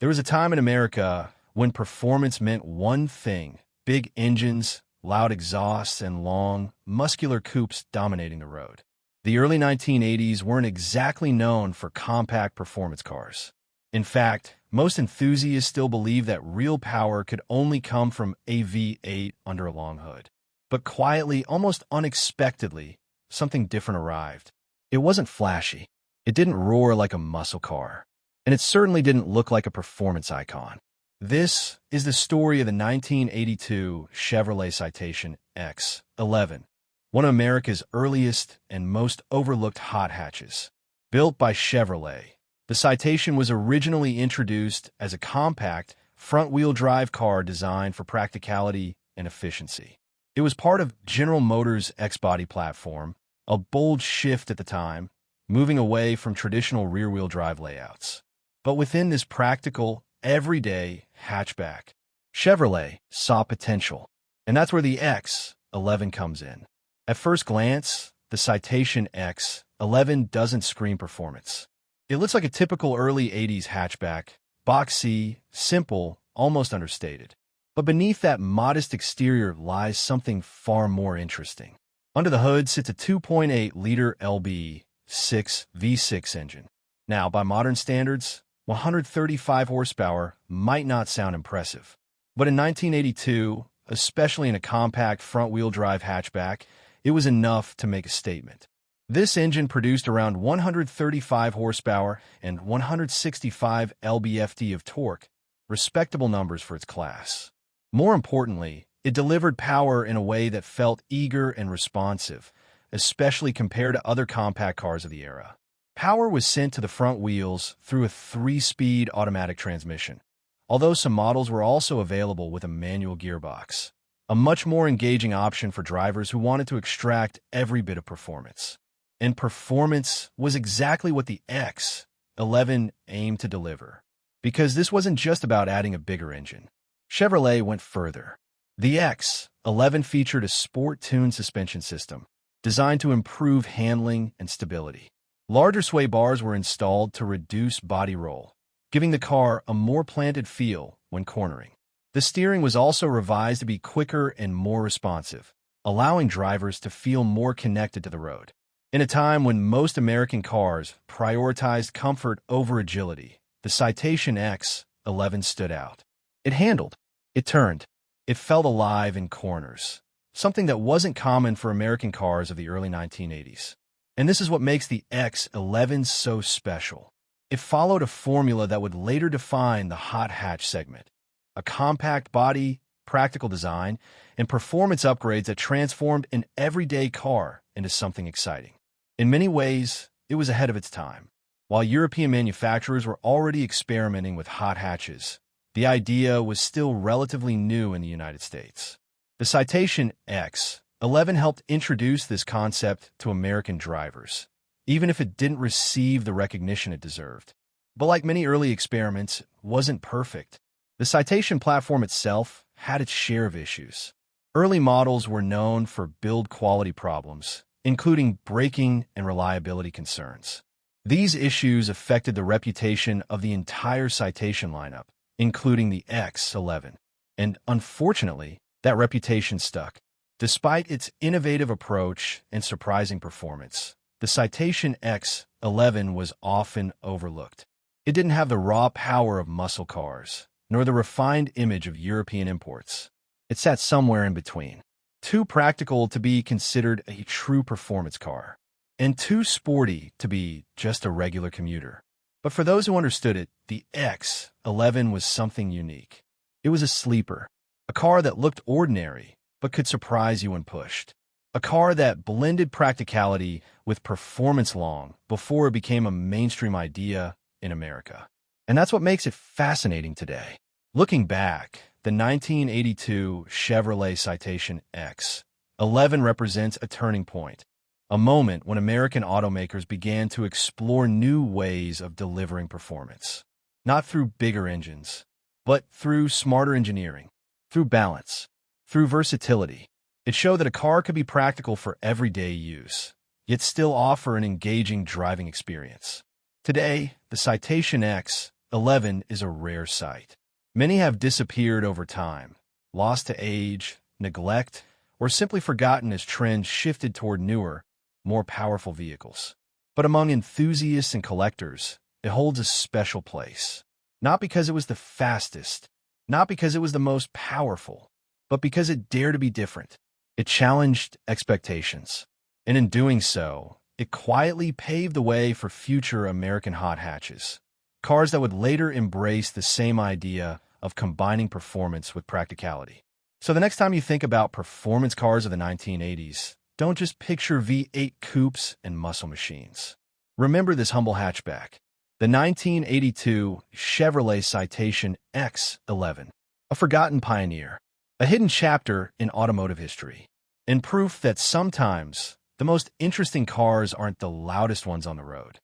There was a time in America when performance meant one thing: big engines, loud exhausts, and long, muscular coupes dominating the road. The early 1980s weren't exactly known for compact performance cars. In fact, most enthusiasts still believe that real power could only come from a V8 under a long hood. But quietly, almost unexpectedly, something different arrived. It wasn't flashy. It didn't roar like a muscle car. And it certainly didn't look like a performance icon. This is the story of the 1982 Chevrolet Citation X-11, one of America's earliest and most overlooked hot hatches. Built by Chevrolet, the Citation was originally introduced as a compact, front-wheel drive car designed for practicality and efficiency. It was part of General Motors' X-Body platform, a bold shift at the time, moving away from traditional rear-wheel drive layouts. But within this practical, everyday hatchback, Chevrolet saw potential. And that's where the X-11 comes in. At first glance, the Citation X-11 doesn't scream performance. It looks like a typical early 80s hatchback, boxy, simple, almost understated. But beneath that modest exterior lies something far more interesting. Under the hood sits a 2.8-liter LB6 V6 engine. Now, by modern standards, 135 horsepower might not sound impressive. But in 1982, especially in a compact front-wheel drive hatchback, it was enough to make a statement. This engine produced around 135 horsepower and 165 lb-ft of torque, respectable numbers for its class. More importantly, it delivered power in a way that felt eager and responsive, especially compared to other compact cars of the era. Power was sent to the front wheels through a 3-speed automatic transmission, although some models were also available with a manual gearbox, a much more engaging option for drivers who wanted to extract every bit of performance. And performance was exactly what the X-11 aimed to deliver. Because this wasn't just about adding a bigger engine. Chevrolet went further. The X-11 featured a sport-tuned suspension system designed to improve handling and stability. Larger sway bars were installed to reduce body roll, giving the car a more planted feel when cornering. The steering was also revised to be quicker and more responsive, allowing drivers to feel more connected to the road. In a time when most American cars prioritized comfort over agility, the Citation X-11 stood out. It handled, it turned, it felt alive in corners, something that wasn't common for American cars of the early 1980s. And this is what makes the X-11 so special. It followed a formula that would later define the hot hatch segment: a compact body, practical design, and performance upgrades that transformed an everyday car into something exciting. In many ways, it was ahead of its time. While European manufacturers were already experimenting with hot hatches, the idea was still relatively new in the United States. The Citation X-11 helped introduce this concept to American drivers, even if it didn't receive the recognition it deserved. But like many early experiments, it wasn't perfect. The Citation platform itself had its share of issues. Early models were known for build quality problems, including braking and reliability concerns. These issues affected the reputation of the entire Citation lineup, including the X-11. And unfortunately, that reputation stuck. Despite its innovative approach and surprising performance, the Citation X-11 was often overlooked. It didn't have the raw power of muscle cars, nor the refined image of European imports. It sat somewhere in between. Too practical to be considered a true performance car, and too sporty to be just a regular commuter. But for those who understood it, the X-11 was something unique. It was a sleeper, a car that looked ordinary, but could surprise you when pushed. A car that blended practicality with performance long before it became a mainstream idea in America. And that's what makes it fascinating today. Looking back, the 1982 Chevrolet Citation X-11 represents a turning point, a moment when American automakers began to explore new ways of delivering performance. Not through bigger engines, but through smarter engineering, through balance, through versatility. It showed that a car could be practical for everyday use, yet still offer an engaging driving experience. Today, the Citation X X-11 is a rare sight. Many have disappeared over time, lost to age, neglect, or simply forgotten as trends shifted toward newer, more powerful vehicles. But among enthusiasts and collectors, it holds a special place. Not because it was the fastest, not because it was the most powerful, but because it dared to be different. It challenged expectations. And in doing so, it quietly paved the way for future American hot hatches, cars that would later embrace the same idea of combining performance with practicality. So the next time you think about performance cars of the 1980s, don't just picture V8 coupes and muscle machines. Remember this humble hatchback, the 1982 Chevrolet Citation X-11, a forgotten pioneer, a hidden chapter in automotive history, and proof that sometimes the most interesting cars aren't the loudest ones on the road.